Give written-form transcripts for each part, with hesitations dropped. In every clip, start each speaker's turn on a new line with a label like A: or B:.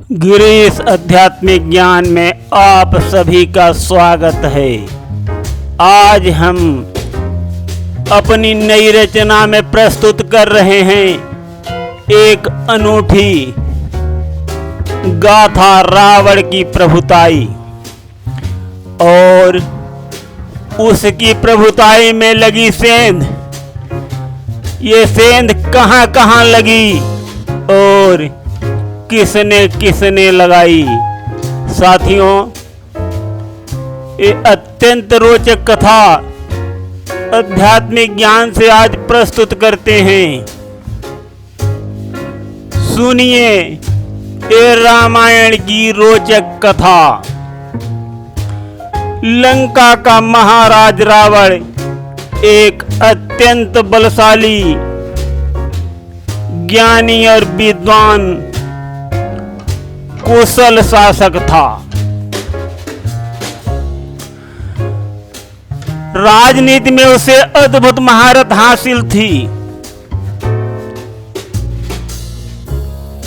A: गिरीश आध्यात्मिक ज्ञान में आप सभी का स्वागत है। आज हम अपनी नई रचना में प्रस्तुत कर रहे हैं एक अनूठी गाथा रावण की प्रभुताई और उसकी प्रभुताई में लगी सेंध। ये सेंध कहां कहां लगी और किसने किसने लगाई। साथियों, ये अत्यंत रोचक कथा आध्यात्मिक ज्ञान से आज प्रस्तुत करते हैं। सुनिए ये रामायण की रोचक कथा। लंका का महाराज रावण एक अत्यंत बलशाली, ज्ञानी और विद्वान कुशल शासक था। राजनीति में उसे अद्भुत महारत हासिल थी।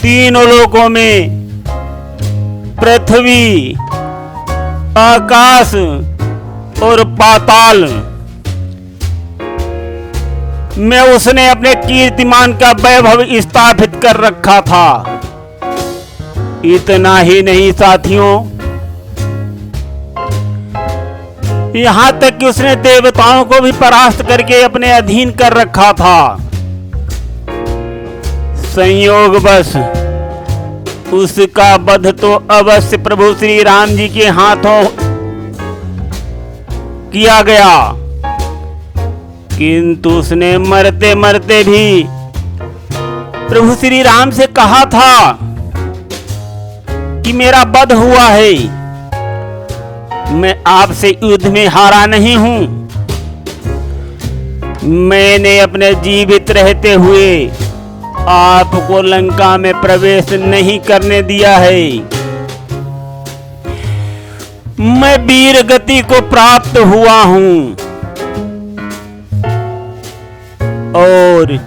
A: तीनों लोकों में, पृथ्वी, आकाश और पाताल में उसने अपने कीर्तिमान का वैभव स्थापित कर रखा था। इतना ही नहीं साथियों, यहां तक कि उसने देवताओं को भी परास्त करके अपने अधीन कर रखा था। संयोगवश उसका वध तो अवश्य प्रभु श्री राम जी के हाथों किया गया, किंतु उसने मरते मरते भी प्रभु श्री राम से कहा था कि मेरा वध हुआ है, मैं आपसे युद्ध में हारा नहीं हूं। मैंने अपने जीवित रहते हुए आपको लंका में प्रवेश नहीं करने दिया है। मैं वीर गति को प्राप्त हुआ हूं और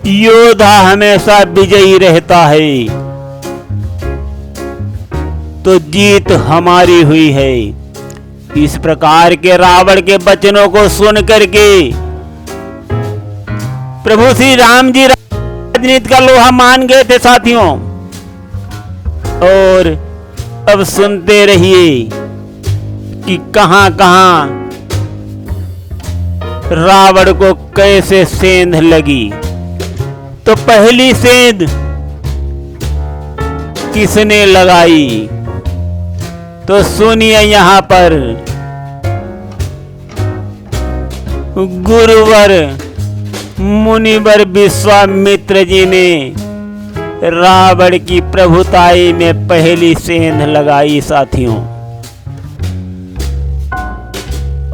A: योद्धा हमेशा विजयी रहता है, तो जीत हमारी हुई है। इस प्रकार के रावण के वचनों को सुन करके प्रभु श्री राम जी राजनीति का लोहा मान गए थे साथियों। और अब सुनते रहिए कि कहां कहां रावण को कैसे सेंध लगी। तो पहली सेंध किसने लगाई, तो सुनिए यहां पर। गुरुवर मुनिवर विश्वामित्र जी ने रावण की प्रभुताई में पहली सेंध लगाई साथियों।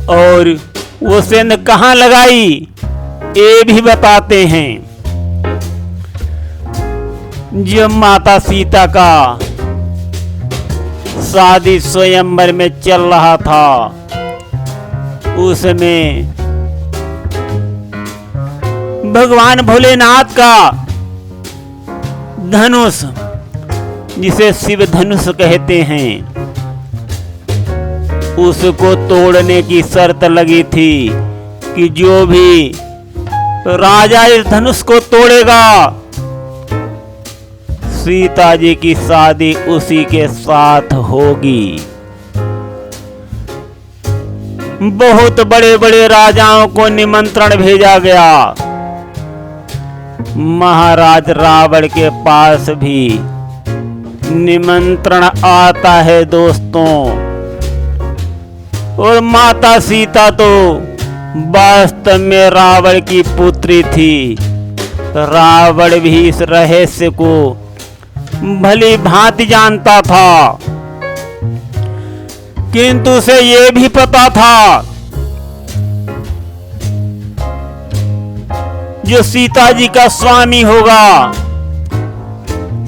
A: और वो सेंध कहां लगाई ये भी बताते हैं। जब माता सीता का शादी स्वयंवर में चल रहा था, उसमें भगवान भोलेनाथ का धनुष, जिसे शिव धनुष कहते हैं, उसको तोड़ने की शर्त लगी थी कि जो भी राजा इस धनुष को तोड़ेगा, सीता जी की शादी उसी के साथ होगी। बहुत बड़े बड़े राजाओं को निमंत्रण भेजा गया। महाराज रावण के पास भी निमंत्रण आता है दोस्तों। और माता सीता तो वास्तव में रावण की पुत्री थी। रावण भी इस रहस्य को भली भांति जानता था, किंतु उसे यह भी पता था जो सीता जी का स्वामी होगा,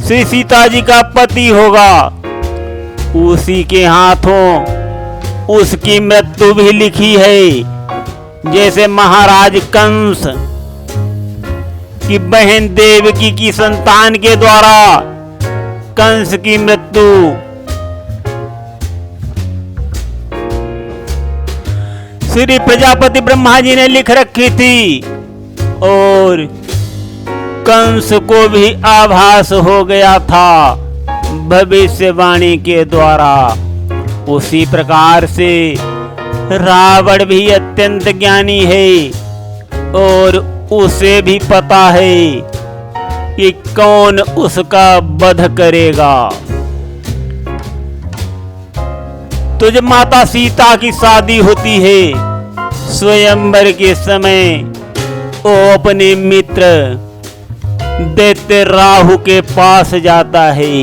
A: श्री सीता जी का पति होगा, उसी के हाथों उसकी मृत्यु भी लिखी है। जैसे महाराज कंस की बहन देवकी की संतान के द्वारा कंस की मृत्यु श्री प्रजापति ब्रह्मा जी ने लिख रखी थी और कंस को भी आभास हो गया था भविष्यवाणी के द्वारा। उसी प्रकार से रावण भी अत्यंत ज्ञानी है और उसे भी पता है कि कौन उसका वध करेगा। तो जब माता सीता की शादी होती है स्वयंवर के समय, वो अपने मित्र दैत्य राहु के पास जाता है।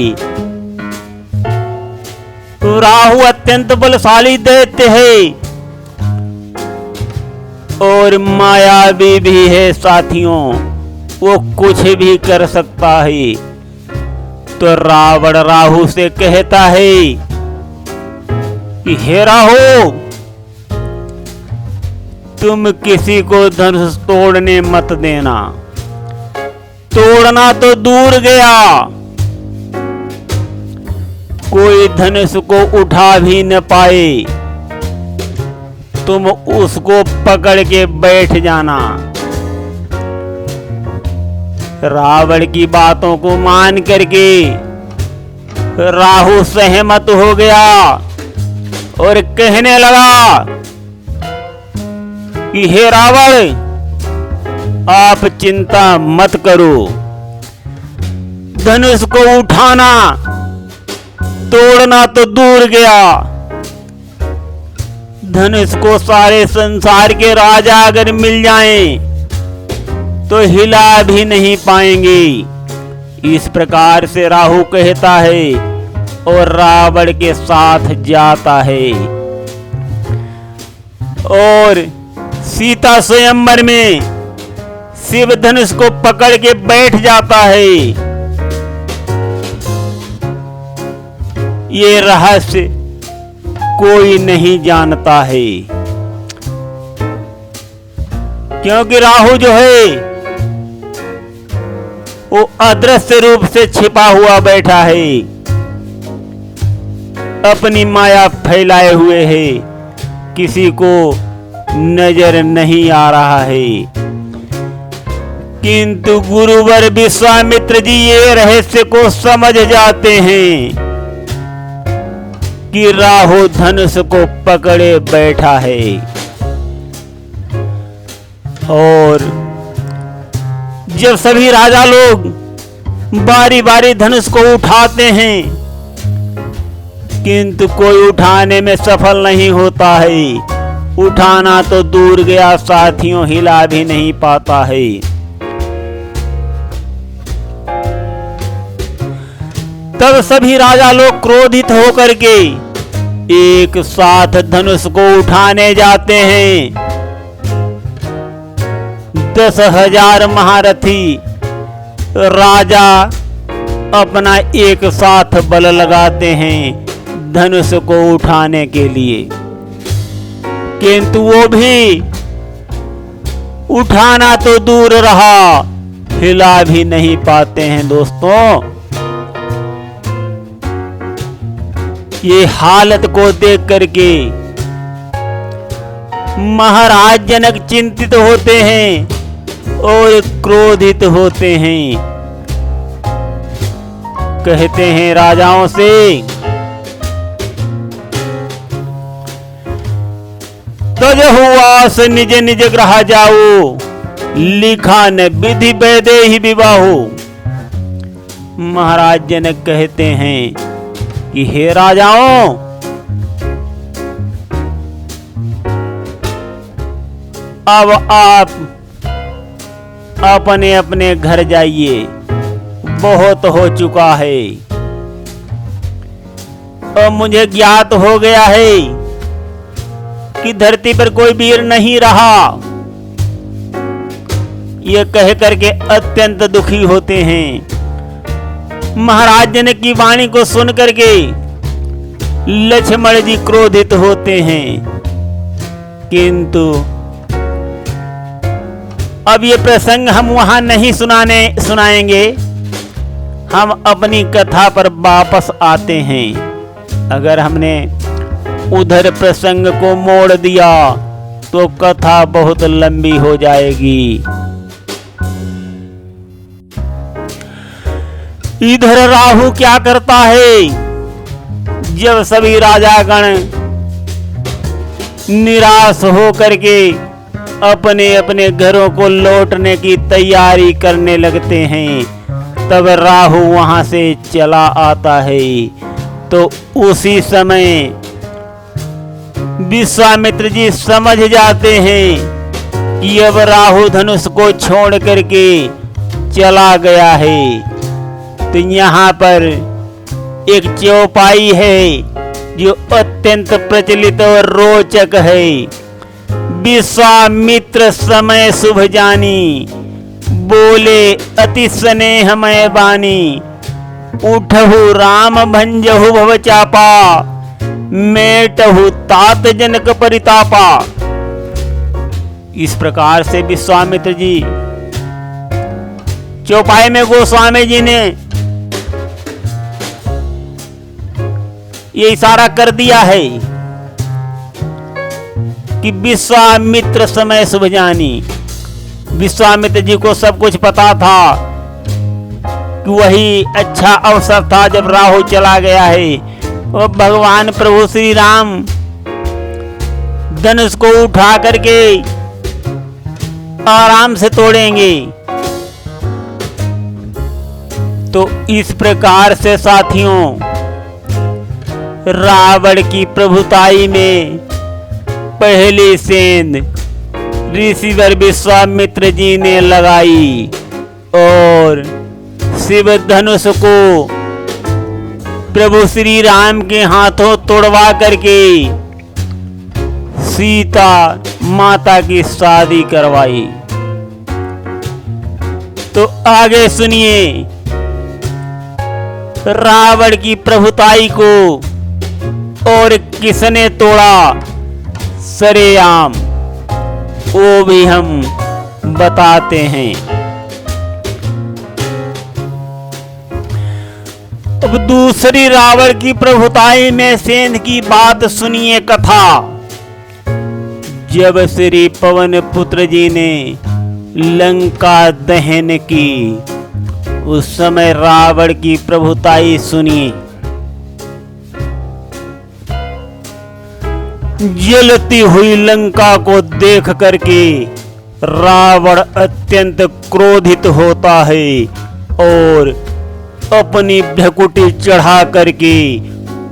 A: राहु अत्यंत बलशाली दैत्य है और मायावी भी है साथियों, वो कुछ भी कर सकता है। तो रावण राहु से कहता है कि हे राहु, तुम किसी को धनुष तोड़ने मत देना। तोड़ना तो दूर गया, कोई धनुष को उठा भी न पाए, तुम उसको पकड़ के बैठ जाना। रावण की बातों को मान करके राहु सहमत हो गया और कहने लगा कि हे रावण, आप चिंता मत करो, धनुष को उठाना तोड़ना तो दूर गया, धनुष को सारे संसार के राजा अगर मिल जाएं तो हिला भी नहीं पाएंगे। इस प्रकार से राहु कहता है और रावण के साथ जाता है और सीता स्वयंवर में शिव धनुष को पकड़ के बैठ जाता है। ये रहस्य कोई नहीं जानता है, क्योंकि राहु जो है वो अदृश्य रूप से छिपा हुआ बैठा है, अपनी माया फैलाए हुए है, किसी को नजर नहीं आ रहा है। किंतु गुरुवर विश्वामित्र जी ये रहस्य को समझ जाते हैं कि राहु धनुष को पकड़े बैठा है और जब सभी राजा लोग बारी बारी धनुष को उठाते हैं किंतु कोई उठाने में सफल नहीं होता है। उठाना तो दूर गया साथियों, हिला भी नहीं पाता है। तब सभी राजा लोग क्रोधित होकर के एक साथ धनुष को उठाने जाते हैं। 10,000 महारथी राजा अपना एक साथ बल लगाते हैं धनुष को उठाने के लिए, किंतु वो भी उठाना तो दूर रहा, हिला भी नहीं पाते हैं। दोस्तों, ये हालत को देख करके महाराज जनक चिंतित होते हैं और क्रोधित होते हैं। कहते हैं राजाओं से, तज हुआस निज निज ग्रह जाओ, लिखा न विधि वैदे ही विवाहो। महाराज जनक कहते हैं कि हे राजाओं, अब आप अपने अपने घर जाइए, बहुत हो चुका है। अब मुझे ज्ञात हो गया है कि धरती पर कोई वीर नहीं रहा। ये कह करके अत्यंत दुखी होते हैं। महाराज जनक की वाणी को सुन करके लक्ष्मण जी क्रोधित होते हैं, किंतु अब ये प्रसंग हम वहां नहीं सुनाएंगे। हम अपनी कथा पर वापस आते हैं। अगर हमने उधर प्रसंग को मोड़ दिया तो कथा बहुत लंबी हो जाएगी। इधर राहु क्या करता है, जब सभी राजागण निराश होकर के अपने अपने घरों को लौटने की तैयारी करने लगते हैं, तब राहु वहां से चला आता है। तो उसी समय विश्वामित्र जी समझ जाते हैं कि अब राहु धनुष को छोड़ करके चला गया है। तो यहाँ पर एक चौपाई है जो अत्यंत प्रचलित और रोचक है। विश्वामित्र समय शुभ जानी, बोले अति स्नेहमय बानी। उठहु राम भंजहु भव चापा, मेटहु तात जनक परितापा। इस प्रकार से विश्वामित्र जी चौपाई में गोस्वामी जी ने ये इशारा कर दिया है कि विश्वामित्र समय शुभ जानी। विश्वामित्र जी को सब कुछ पता था कि वही अच्छा अवसर था जब राहु चला गया है और भगवान प्रभु श्री राम धनुष को उठा करके आराम से तोड़ेंगे। तो इस प्रकार से साथियों, रावण की प्रभुताई में पहली सेंध ऋषिवर विश्वामित्र जी ने लगाई और शिव धनुष को प्रभु श्री राम के हाथों तोड़वा करके सीता माता की शादी करवाई। तो आगे सुनिए, रावण की प्रभुताई को और किसने तोड़ा सरेआम, वो भी हम बताते हैं। अब दूसरी रावण की प्रभुताई में सेंध की बात सुनिए कथा। जब श्री पवन पुत्र जी ने लंका दहन की, उस समय रावण की प्रभुताई सुनिए। जलती हुई लंका को देख करके रावण अत्यंत क्रोधित होता है और अपनी भ्रकुटी चढ़ा करके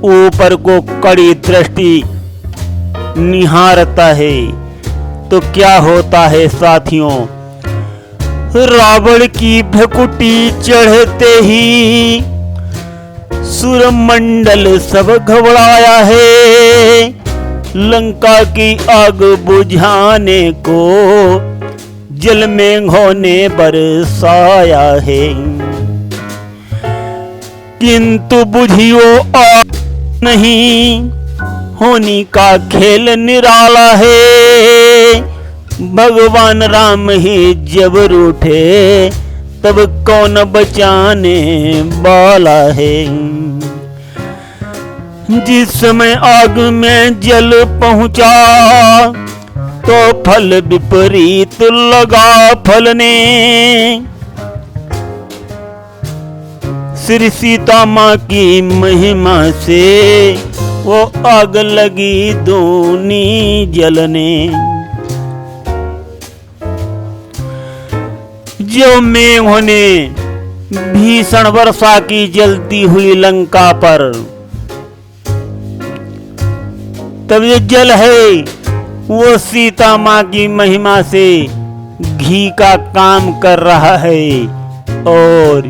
A: ऊपर को कड़ी दृष्टि निहारता है। तो क्या होता है साथियों, रावण की भ्रकुटी चढ़ते ही सूरमंडल सब घबराया है। लंका की आग बुझाने को जल मेघों ने बरसाया है, किंतु बुझियो आग नहीं होनी का खेल निराला है। भगवान राम ही जब रूठे तब कौन बचाने वाला है। जिस समय आग में जल पहुंचा तो फल विपरीत लगा फलने। श्री सीता माँ की महिमा से वो आग लगी दूनी जलने। जो मेघों ने भीषण वर्षा की जलती हुई लंका पर, तब ये जल है वो सीता माँ की महिमा से घी का काम कर रहा है और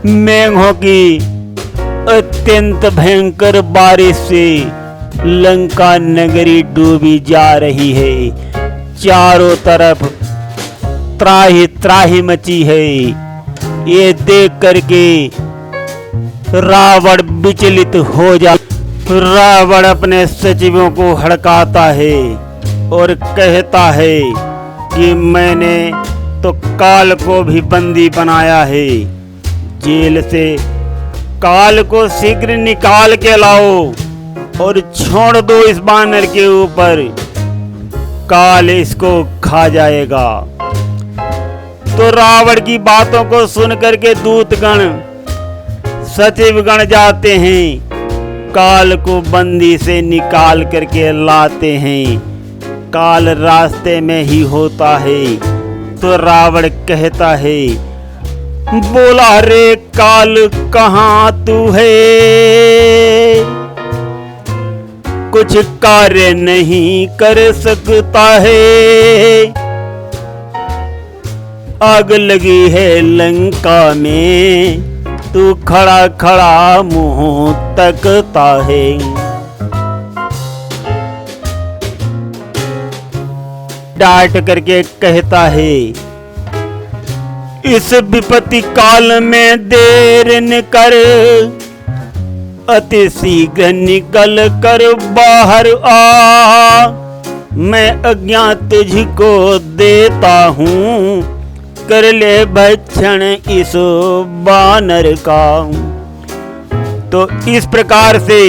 A: मेघों की अत्यंत भयंकर बारिश से लंका नगरी डूबी जा रही है। चारों तरफ त्राही त्राही मची है। ये देख करके रावण विचलित हो जा। रावण अपने सचिवों को हड़काता है और कहता है कि मैंने तो काल को भी बंदी बनाया है, जेल से काल को शीघ्र निकाल के लाओ और छोड़ दो इस बानर के ऊपर, काल इसको खा जाएगा। तो रावण की बातों को सुनकर के दूतगण सचिवगण जाते हैं, काल को बंदी से निकाल करके लाते हैं। काल रास्ते में ही होता है तो रावण कहता है, बोला रे काल कहाँ तू है, कुछ कार्य नहीं कर सकता है। आग लगी है लंका में, तू खड़ा खड़ा मुंह तकता है। डांट करके कहता है, इस विपत्ति काल में देर न कर, अति शीघ्र निकल कर बाहर आ, मैं आज्ञा तुझको देता हूँ, कर ले भक्षण इस बानर का। तो इस प्रकार से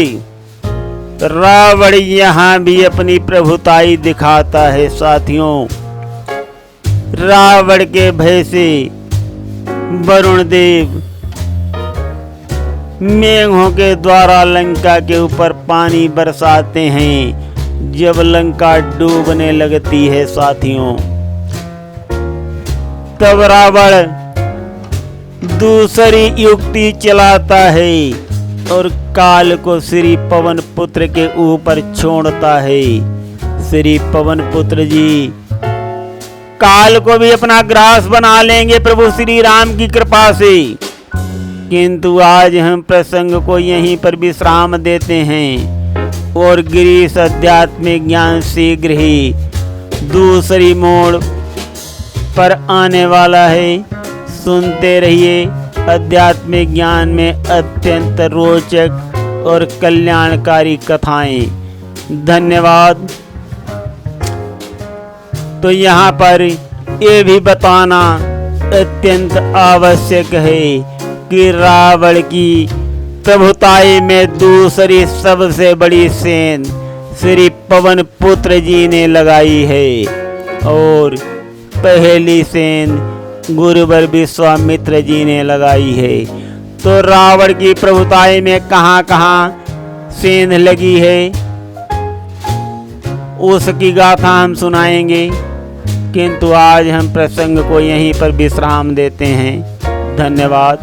A: रावण यहाँ भी अपनी प्रभुताई दिखाता है। साथियों, रावण के भय से वरुण देव मेघों के द्वारा लंका के ऊपर पानी बरसाते हैं जब लंका डूबने लगती है। साथियों, तब रावण दूसरी युक्ति चलाता है और काल को श्री पवन पुत्र के ऊपर छोड़ता है। श्री पवन पुत्र जी काल को भी अपना ग्रास बना लेंगे प्रभु श्री राम की कृपा से, किंतु आज हम प्रसंग को यहीं पर विश्राम देते हैं और गिरीश आध्यात्मिक ज्ञान शीघ्र ही दूसरी मोड़ पर आने वाला है। सुनते रहिए आध्यात्मिक ज्ञान में अत्यंत रोचक और कल्याणकारी कथाएं। धन्यवाद। तो यहाँ पर ये भी बताना अत्यंत आवश्यक है कि रावण की प्रभुताई में दूसरी सबसे बड़ी सेन श्री पवन पुत्र जी ने लगाई है और पहली सेन गुरुवर विश्वामित्र जी ने लगाई है। तो रावण की प्रभुताई में कहाँ कहाँ सेंध लगी है उसकी गाथा हम सुनाएंगे, किंतु आज हम प्रसंग को यहीं पर विश्राम देते हैं। धन्यवाद।